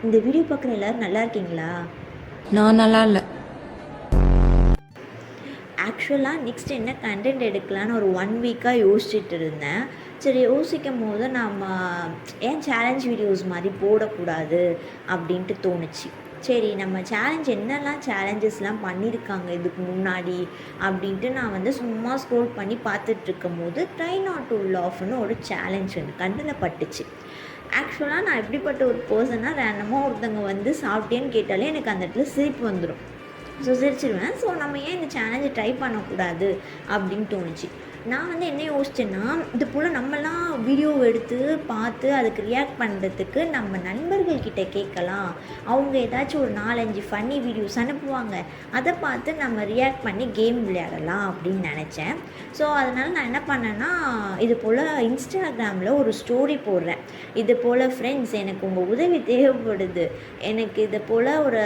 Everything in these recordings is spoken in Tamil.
இந்த வீடியோ பார்க்குற எல்லோரும் நல்லா இருக்கீங்களா? நான் நல்லா இல்லை. ஆக்சுவலாக நெக்ஸ்ட் என்ன கண்டென்ட் எடுக்கலான்னு ஒரு 1 வீக்காக யோசிச்சுட்டு இருந்தேன். சரி யோசிக்கும் போது நம்ம ஏன் சேலஞ்ச் வீடியோஸ் மாதிரி போடக்கூடாது அப்படின்ட்டு தோணுச்சு. சரி நம்ம சேலஞ்ச் என்னெல்லாம் சேலஞ்சஸ்லாம் பண்ணியிருக்காங்க இதுக்கு முன்னாடி அப்படின்ட்டு நான் வந்து சும்மா ஸ்க்ரோல் பண்ணி பார்த்துட்ருக்கும் போது ட்ரை நாட் டு லாஃப்னு ஒரு சேலஞ்ச் எனக்கு கண்ணில் பட்டுச்சு. ஆக்சுவலாக நான் எப்படிப்பட்ட ஒரு பர்சனாக ரேண்டமாக ஒருத்தவங்க வந்து சாப்பிட்டேன்னு கேட்டாலே எனக்கு அந்த இடத்துல சிரிப்பு வந்துடும். ஸோ சிரிச்சிடுவேன். ஸோ நம்ம ஏன் இந்த சேலஞ்சை ட்ரை பண்ணக்கூடாது அப்படின்னு தோணுச்சு. நான் வந்து என்ன யோசிச்சேன்னா, இது போல் நம்மலாம் வீடியோ எடுத்து பார்த்து அதுக்கு ரியாக்ட் பண்ணுறதுக்கு நம்ம நண்பர்கள்கிட்ட கேட்கலாம். அவங்க ஏதாச்சும் ஒரு 4-5 ஃபன்னி வீடியோஸ் அனுப்புவாங்க, அதை பார்த்து நம்ம ரியாக்ட் பண்ணி கேம் விளையாடலாம் அப்படின்னு நினச்சேன். ஸோ அதனால் நான் என்ன பண்ணேன்னா, இது போல் இன்ஸ்டாகிராமில் ஒரு ஸ்டோரி போடுறேன். இது போல் ஃப்ரெண்ட்ஸ் எனக்கு உங்கள் உதவி தேவைப்படுது, எனக்கு இது போல் ஒரு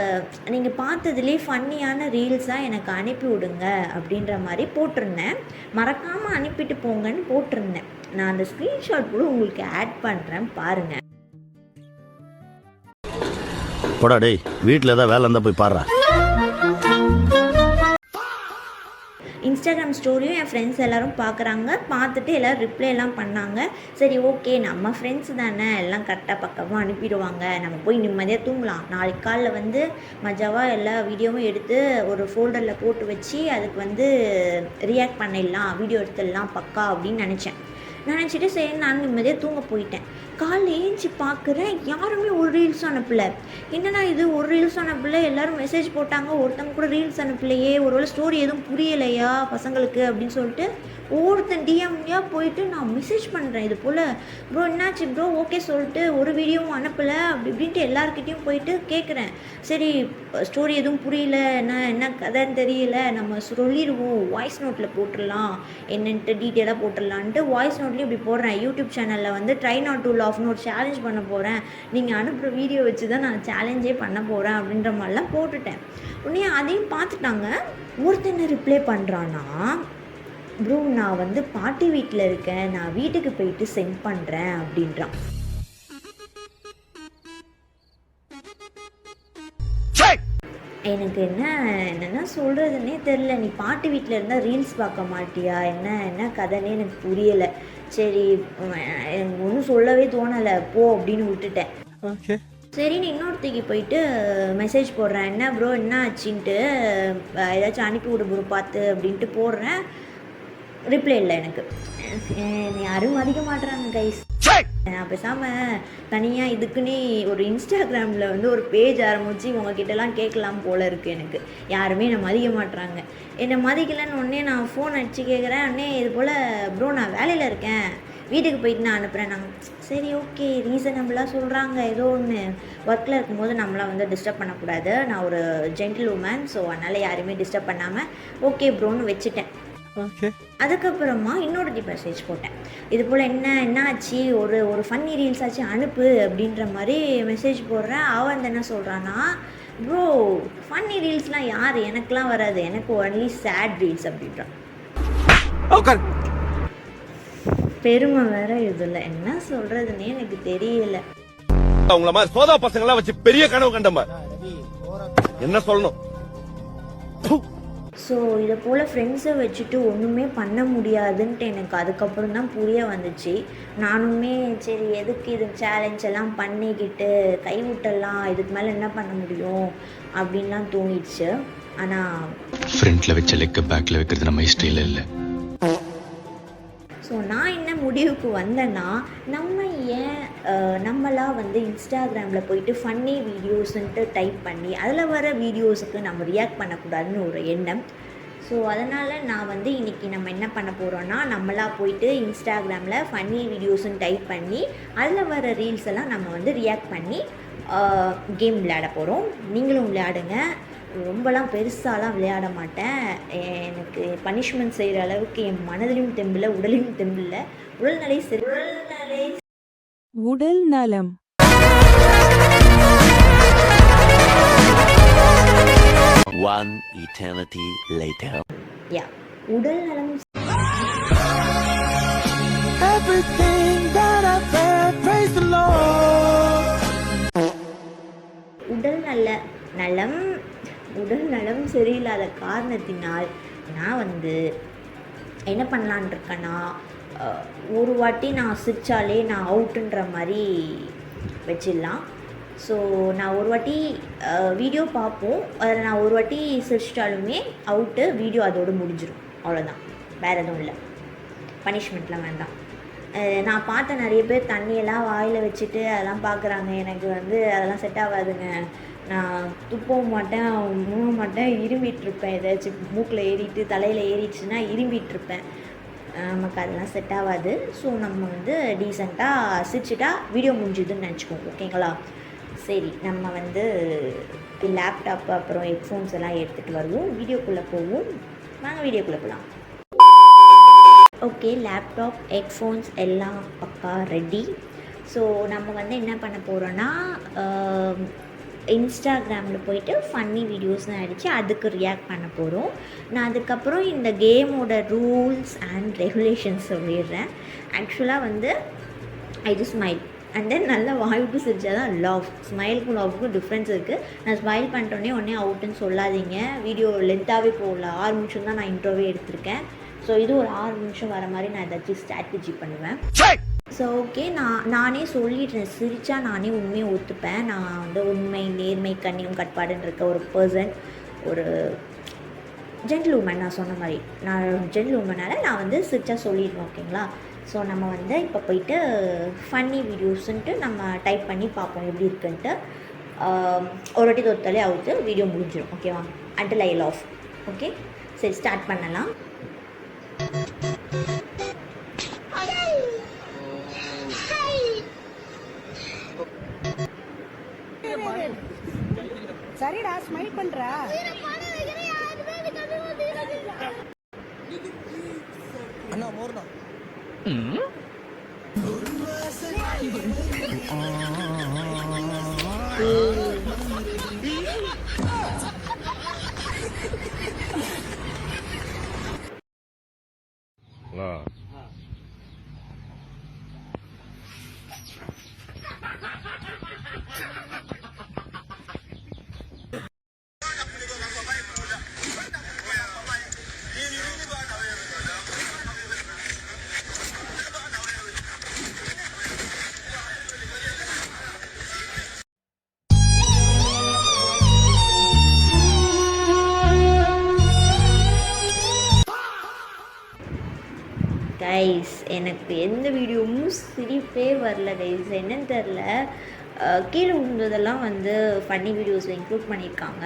நீங்கள் பார்த்ததுலேயே ஃபன்னியான ரீல்ஸாக எனக்கு அனுப்பி விடுங்க அப்படின்ற மாதிரி போட்டிருந்தேன். மறக்காமல் அனுப்பிட்டு போங்கன்னு போட்டிருந்தேன். நான் அந்த ஸ்க்ரீன்ஷாட் கூட உங்களுக்கு ஆட் பண்ணுறேன் பாருங்கள். போடா டேய், வீட்டில் ஏதாவது வேலை இருந்தால் போய் பாடுறா. இன்ஸ்டாகிராம் ஸ்டோரியும் என் ஃப்ரெண்ட்ஸ் எல்லோரும் பார்க்குறாங்க. பார்த்துட்டு எல்லோரும் ரிப்ளை எல்லாம் பண்ணாங்க. சரி ஓகே, நம்ம ஃப்ரெண்ட்ஸ் தானே, எல்லாம் கரெக்டாக பக்கமாக அனுப்பிடுவாங்க, நம்ம போய் நிம்மதியாக தூங்கலாம். நாளைக்கு காலைல வந்து மஜாவாக எல்லா வீடியோவும் எடுத்து ஒரு ஃபோல்டரில் போட்டு வச்சு அதுக்கு வந்து ரியாக்ட் பண்ணிடலாம், வீடியோ எடுத்துடலாம் பக்கா அப்படின்னு நினச்சிட்டு சரி நான் நிம்மதியாக தூங்க போயிட்டேன். காலைல ஏஞ்சி பார்க்குறேன், யாருமே ஒரு ரீல்ஸ் அனுப்பலை. என்னன்னா இது, ஒரு ரீல்ஸ் அனுப்பலை, எல்லோரும் மெசேஜ் போட்டாங்க, ஒருத்தங்க கூட ரீல்ஸ் அனுப்பலையே, ஒருவேளை ஸ்டோரி எதுவும் புரியலையா பசங்களுக்கு அப்படின்னு சொல்லிட்டு ஒருத்தன் டிஎம்யாக போயிட்டு நான் மெசேஜ் பண்ணுறேன். இது போல் ப்ரோ என்னாச்சு ப்ரோ, ஓகே சொல்லிட்டு ஒரு வீடியோவும் அனுப்பலை அப்படி இப்படின்ட்டு எல்லாருக்கிட்டையும் போயிட்டு கேட்குறேன். சரி ஸ்டோரி எதுவும் புரியல, என்ன கதைன்னு தெரியல, நம்ம சொல்லிடுவோம், வாய்ஸ் நோட்டில் போட்டுடலாம், என்னன்ட்டு டீட்டெயிலாக போட்டுடலான்ட்டு வாய்ஸ் நோட்லேயும் இப்படி போடுறேன். யூடியூப் சேனலில் வந்து ட்ரை நாட் டு லாஃப்னு ஒரு சேலஞ்ச் பண்ண போகிறேன், நீங்கள் அனுப்புகிற வீடியோ வச்சு தான் நான் சேலஞ்சே பண்ண போகிறேன் அப்படின்ற மாதிரிலாம் போட்டுட்டேன். உடனே அதையும் பார்த்துட்டாங்க. ஒருத்தனை ரிப்ளை பண்ணுறான்னா, ப்ரோ நான் வந்து பாட்டி வீட்டில் இருக்கேன், நான் வீட்டுக்கு போயிட்டு சென்ட் பண்ணுறேன் அப்படின்றான். எனக்கு என்னென்ன சொல்கிறதுனே தெரில. நீ பாட்டி வீட்டில் இருந்தால் ரீல்ஸ் பார்க்க மாட்டியா, என்ன கதைன்னே எனக்கு புரியலை. சரி எனக்கு ஒன்றும் சொல்லவே தோணலை போ அப்படின்னு விட்டுட்டேன். ஓகே சரின்னு இன்னொருத்திக்கு போயிட்டு மெசேஜ் போடுறேன், என்ன ப்ரோ என்ன ஆச்சுன்ட்டு, ஏதாச்சும் அனுப்பி விடு ப்ரோ பார்த்து அப்படின்ட்டு போடுறேன். ரிப்ளை இல்லை எனக்கு. யாரும் மதிக்க மாட்டுறாங்க கைஸ். நான் பேசாமல் தனியாக இதுக்குன்னே ஒரு இன்ஸ்டாகிராமில் வந்து ஒரு பேஜ் ஆரம்பித்து உங்ககிட்டலாம் கேட்கலாம் போல் இருக்குது. எனக்கு யாருமே என்னை மதிக்க மாட்டுறாங்க. என்னை மதிக்கலைன்னு உடனே நான் ஃபோன் அடித்து கேட்குறேன். உடனே இது போல் ப்ரோ நான் வேலையில் இருக்கேன், வீட்டுக்கு போயிட்டு நான் அனுப்புகிறேன். நாங்கள் சரி ஓகே ரீசனபிளாக சொல்கிறாங்க. ஏதோ ஒன்று ஒர்க்கில் இருக்கும்போது நம்மளாம் வந்து டிஸ்டர்ப் பண்ணக்கூடாது, நான் ஒரு ஜென்டில் உமன், ஸோ அதனால் யாருமே டிஸ்டர்ப் பண்ணாமல் ஓகே ப்ரோன்னு வச்சுட்டேன். ஓகே அதுக்கப்புறமா இன்னொரு மெசேஜ் போட்டேன். இது போல் என்ன ஆச்சு, ஒரு ஃபன்னி ரீல்ஸ் ஆச்சு அனுப்பு அப்படின்ற மாதிரி மெசேஜ் போடுறேன். அவன் என்ன சொல்கிறான்னா, ப்ரோ ஃபன்னி ரீல்ஸ்லாம் யார், எனக்குலாம் வராது, எனக்கு ஒன்லி சேட் ரீல்ஸ் அப்படின்றான். பெருமை வேற இதில், என்ன சொல்கிறதுனே எனக்கு தெரியல. அவங்கள மாதிரி சோதா பசங்களாம் வச்சு பெரிய கனவு கண்டமா என்ன சொல்லணும். ஸோ இதை போல் ஃப்ரெண்ட்ஸை வச்சுட்டு ஒன்றுமே பண்ண முடியாதுன்ட்டு எனக்கு அதுக்கப்புறம் தான் புரிய வந்துச்சு. நானுமே சரி எதுக்கு இது சேலஞ்ச் எல்லாம் பண்ணிக்கிட்டு கைவிட்டலாம், இதுக்கு மேலே என்ன பண்ண முடியும் அப்படின்லாம் தோணிடுச்சு. ஆனால் ஃப்ரண்ட்டில் வச்ச லெக்க பேக்கில் வைக்கிறது நம்ம இஷ்டம் இல்லை. ஸோ நான் என்ன முடிவுக்கு வந்தேன்னா, நம்ம ஏன் நம்மளாம் வந்து இன்ஸ்டாகிராமில் போயிட்டு ஃபன்னி வீடியோஸுன்ட்டு டைப் பண்ணி அதில் வர வீடியோஸுக்கு நம்ம ரியாக்ட் பண்ணக்கூடாதுன்னு ஒரு எண்ணம். ஸோ அதனால் நான் வந்து இன்றைக்கி நம்ம என்ன பண்ண போகிறோன்னா, நம்மளாக போயிட்டு இன்ஸ்டாகிராமில் ஃபன்னி வீடியோஸுன்னு டைப் பண்ணி அதில் வர ரீல்ஸ் எல்லாம் நம்ம வந்து ரியாக்ட் பண்ணி கேம் விளையாட போகிறோம். நீங்களும் விளையாடுங்க. ரொம்பலாம் பெருசாலாம் விளையாட மாட்டேன். எனக்கு பனிஷ்மெண்ட் செய்கிற அளவுக்கு என் மனதிலும் தெம்பில்லை, உடலிலும் தெம்பில்லை. உடல் நலம். One eternity later. Yeah, உடல் நலம். Everything that I've had, praise the Lord. உடல் நலம் சரியில்லாத காரணத்தினால் நான் வந்து என்ன பண்ணலான் இருக்கேன்னா, ஒரு வாட்டி நான் சிரித்தாலே நான் அவுட்டுன்ற மாதிரி வச்சிடலாம். ஸோ நான் ஒரு வாட்டி வீடியோ பார்ப்போம், அதில் நான் ஒரு வாட்டி சிரிச்சிட்டாலுமே அவுட்டு, வீடியோ அதோடு முடிஞ்சிடும். அவ்வளோதான், வேறு எதுவும் இல்லை. பனிஷ்மெண்ட்லாம் வேண்டாம். நான் பார்த்த நிறைய பேர் தண்ணியெல்லாம் வாயில் வச்சுட்டு அதெல்லாம் பார்க்குறாங்க. எனக்கு வந்து அதெல்லாம் செட் ஆகாதுங்க. நான் துப்பவும் மாட்டேன், முழுக மாட்டேன், இரும்பிகிட்ருப்பேன். ஏதாச்சும் மூக்கில் ஏறிட்டு தலையில் ஏறிடுச்சுன்னா இரும்பிகிட்ருப்பேன். நமக்கு அதெல்லாம் செட் ஆகாது. ஸோ நம்ம வந்து டீசெண்டாக சிரிச்சிட்டா வீடியோ முடிஞ்சுதுன்னு நினச்சிக்கோங்க, ஓகேங்களா? சரி, நம்ம வந்து லேப்டாப்பு அப்புறம் ஹெட்ஃபோன்ஸ் எல்லாம் எடுத்துகிட்டு வருவோம், வீடியோக்குள்ளே போவோம். வாங்க வீடியோக்குள்ளே போகலாம். ஓகே, லேப்டாப் ஹெட்ஃபோன்ஸ் எல்லாம் பக்கா ரெடி. ஸோ நம்ம வந்து என்ன பண்ண போகிறோன்னா, இன்ஸ்டாகிராமில் போயிட்டு ஃபன்னி வீடியோஸ்னு அடித்து அதுக்கு ரியாக்ட் பண்ண போகிறோம். நான் அதுக்கப்புறம் இந்த கேமோட ரூல்ஸ் அண்ட் ரெகுலேஷன்ஸ் சொல்லிடுறேன். ஆக்சுவலாக வந்து I just smile and then நல்லா வாய்ப்பு சிரிச்சா தான் லவ். ஸ்மைலுக்கும் லவ்வுக்கும் டிஃப்ரென்ஸ் இருக்குது. நான் ஸ்மைல் பண்ணிட்டோன்னே உடனே அவுட்டுன்னு சொல்லாதீங்க. வீடியோ லென்த்தாகவே போகல, 6 நிமிஷம் தான் நான் இன்ட்ரோவே எடுத்திருக்கேன். ஸோ இது ஒரு 6 நிமிஷம் வர மாதிரி நான் ஏதாச்சும் ஸ்ட்ராட்டஜி பண்ணுவேன். ஸோ ஓகே, நானே சொல்லிடுறேன், சிரித்தா நானே உண்மையை ஒத்துப்பேன். நான் வந்து உண்மை, நேர்மை, கண்ணியம், கட்பாடுன்னு இருக்க ஒரு பர்சன், ஒரு ஜென்டில் உமன். நான் சொன்ன மாதிரி நான் ஜென்டில் உமனால் நான் வந்து சிரிச்சா சொல்லிடுவேன், ஓகேங்களா? ஸோ நம்ம வந்து இப்போ போயிட்டு ஃபன்னி வீடியோஸுன்ட்டு நம்ம டைப் பண்ணி பார்ப்போம் எப்படி இருக்குன்ட்டு. ஒரு வாட்டி தொத்தாலே அவுத்து வீடியோ முடிஞ்சிடும், ஓகேவா? Until I love. ஓகே, சரி, ஸ்டார்ட் பண்ணலாம். சரிடா, ஸ்மைல் பண்றா. அண்ணா மோர்னா கைஸ், எனக்கு எந்த வீடியோவும் சிரிப்பே வரல கைஸ். என்னன்னு தெரில, கீழே விழுந்ததெல்லாம் வந்து ஃபன்னி வீடியோஸில் இன்க்ளூட் பண்ணியிருக்காங்க.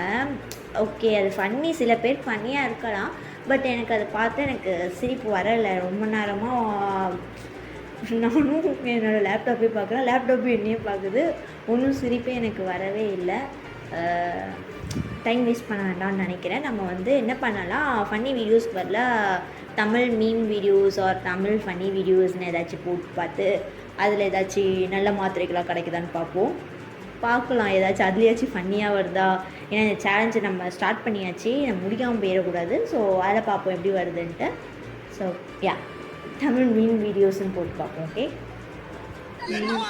ஓகே, அது ஃபன்னி, சில பேர் ஃபன்னியாக இருக்கலாம், பட் எனக்கு அதை பார்த்து எனக்கு சிரிப்பு வரலை. ரொம்ப நேரமாக நானும் என்னோடய லேப்டாப்பே பார்க்குறேன், லேப்டாப்பும் என்னையே பார்க்குது. ஒன்றும் சிரிப்பே எனக்கு வரவே இல்லை. டைம் வேஸ்ட் பண்ண வேண்டாம்னு நினைக்கிறேன். நம்ம வந்து என்ன பண்ணலாம், ஃபன்னி வீடியோஸ்க்கு பதிலாக Tamil meme videos or Tamil funny வீடியோஸ்னு ஏதாச்சும் போட்டு பார்த்து அதில் ஏதாச்சும் நல்ல மாத்திரைகளாக கிடைக்குதான்னு பார்க்கலாம். ஏதாச்சும் அதுலேயாச்சும் ஃபன்னியாக வருதா. ஏன்னா இந்த சேலஞ்சை நம்ம ஸ்டார்ட் பண்ணியாச்சு, நம்ம முடிக்காமல் போயிடக்கூடாது. ஸோ அதில் பார்ப்போம் எப்படி வருதுன்ட்டு. ஸோ யா, தமிழ் மீம் வீடியோஸ்ன்னு போட்டு பார்ப்போம். Okay,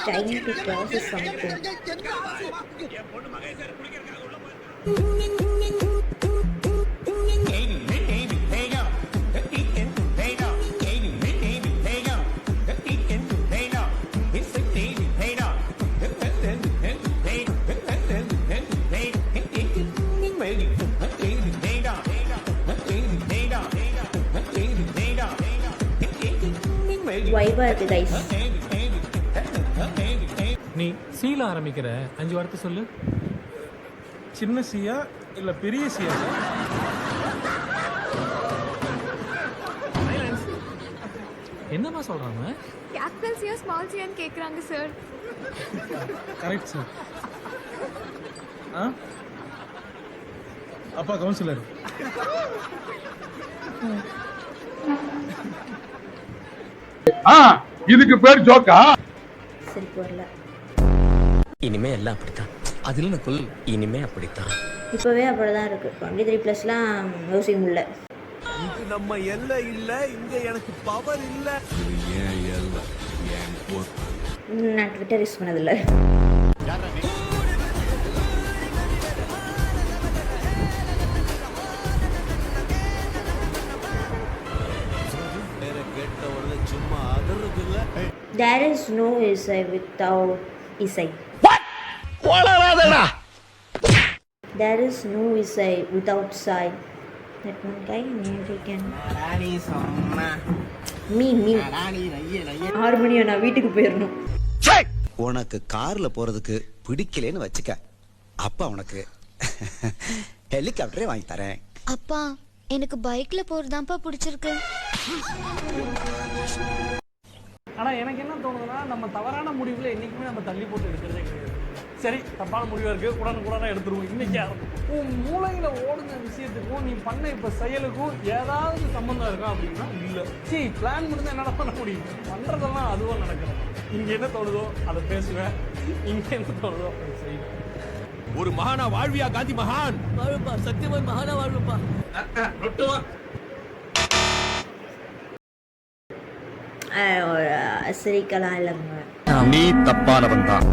time to process something. வைபா இருக்கு கைஸ். நீ சீல ஆரம்பிக்கிற 5 வார்த்தை சொல்லு. சின்ன சியா இல்ல பெரிய சியா? என்னமா சொல்றாங்க? கேபிட்டல் சியா ஸ்மால் சியான்னு கேக்குறாங்க சார். Correct sir. அப்பா கவுன்சிலர். இதுக்கு பேர் ஜோக்கா? சிரிப்பு வரல. இனிமே எல்லாம் அப்படித்தான். அதில் நக்குள் இனிமே அப்படித்தான். இப்போவே அப்படி தான் இருக்குது. 23+லாம் யோசிக்க முடியல. இது நம்ம எல்லை இல்ல, இங்க எனக்கு பவர் இல்ல. ஏன் எல்லை? நான் ட்விட்டர் யூஸ் பண்ணதில்லை. There is no இசை without இசை. போலாதடா. There is no இசை without sai. That one guy in American. Rani Shammah Me. ராணி நையே 6 மணி நான் வீட்டுக்கு போயிடணும். உனக்கு கார்ல போறதுக்கு பிடிக்கலன்னு வச்சுக்க, அப்பா உனக்கு ஹெலிகாப்டரே வாங்கி தரேன். அப்பா எனக்கு பைக்ல போறதாப்பா பிடிச்சிருக்கு. ஆனா எனக்கு என்ன தோணுதுன்னா, நம்ம தவறான முடிவுல என்னைக்குமே நம்ம தள்ளி போட்டு எடுக்கிறதே கிடையாது. சரி, தப்பான முடிவா இருக்கு, உடனுக்குடனே எடுத்துருவோம். இன்னைக்கு உன் மூளையில ஓடுன விஷயத்துக்கும் நீ பண்ண இப்ப செயலுக்கும் ஏதாவது சம்பந்தம் இருக்கா அப்படின்னா இல்ல. சரி, பிளான் முடிஞ்சா என்னடா பண்ண முடியும்? பண்றதெல்லாம் அதுவா நடக்கிறோம். இங்க என்ன தோணுதோ அதை பேசுவேன், இங்க என்ன தோணுதோ அதை செய்வேன். ஒரு மகானா வாழ்வியா காந்தி மகான்? வாழுப்பா, சத்தியமாய் மகானா வாழுப்பா. சிரிக்கலாம் இல்லைங்க. நீ தப்பானவன் தான்.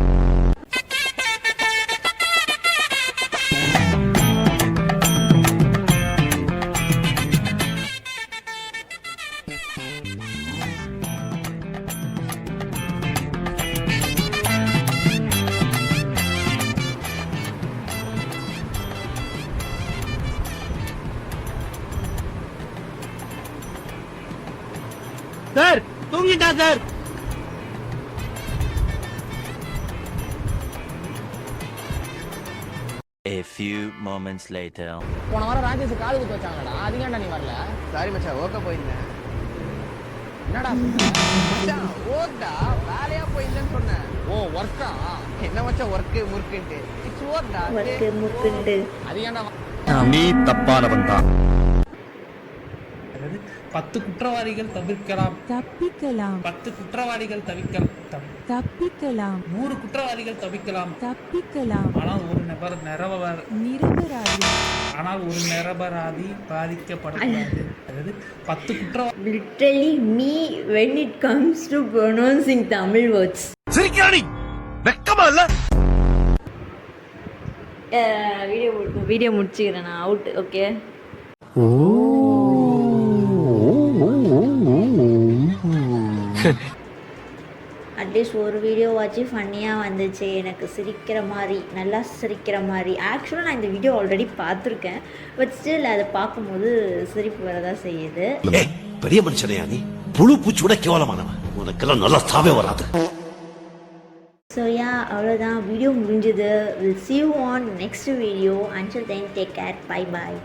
சார் தூங்கிட்டா sir. A few moments later. போன வாரம் ராஜேஷ் காது குத்து வச்சாங்கடா, அதுங்கடா நீ வரல. சாரி மச்சான், ஓக்க போயிருந்தேன். என்னடா மச்சான்? ஓக்டா, வேலையா போயிருந்தேன்னு சொன்னேன். ஓ வர்க்கா? என்ன மச்சான் வர்க் முர்க்குன்ட்டு? இட்ஸ் ஓக்டா. வர்க்கு முக்குண்டு. அதுங்கடா நீ தப்பானவன் தான். 10 குற்றவாளிகள் தவிர்க்கலாம், தப்பிக்கலாம் 10 குற்றவாளிகள் தவிர்க்கலாம், தப்பிக்கலாம் 100 குற்றவாளிகள் தவிர்க்கலாம். தப்பிக்கலாம் ஆனால் ஒரு நிரபராதி ஆனால் ஒரு நிரபராதி பாதிக்கப்படக்கூடாது. அதாவது 10 குற்றவாளி Literally me when it comes to pronouncing Tamil words. சிரிக்கிறானி வெக்கமா இல்ல? வீடியோ முடிச்சுக்கிறேன் நான். அவுட். ஓகே. அட்லீஸ்ட் ஒரு வீடியோ வாச்சு ஃபன்னியாக வந்துச்சு, எனக்கு சிரிக்கிற மாதிரி, நல்லா சிரிக்கிற மாதிரி. ஆக்சுவலாக நான் இந்த வீடியோ ஆல்ரெடி பார்த்துருக்கேன், பட் ஸ்டில் அதை பார்க்கும்போது சிரிப்பு வரதா செய்யுது. பெரிய மனுஷனையா நீ? புழு பூச்சி கூட கேவலமானவன். உனக்கெல்லாம் நல்லா சாவே வராது. ஸோ யா, அவ்வளோதான், வீடியோ முடிஞ்சது. Will see you on next video. Until then, take care. Bye bye.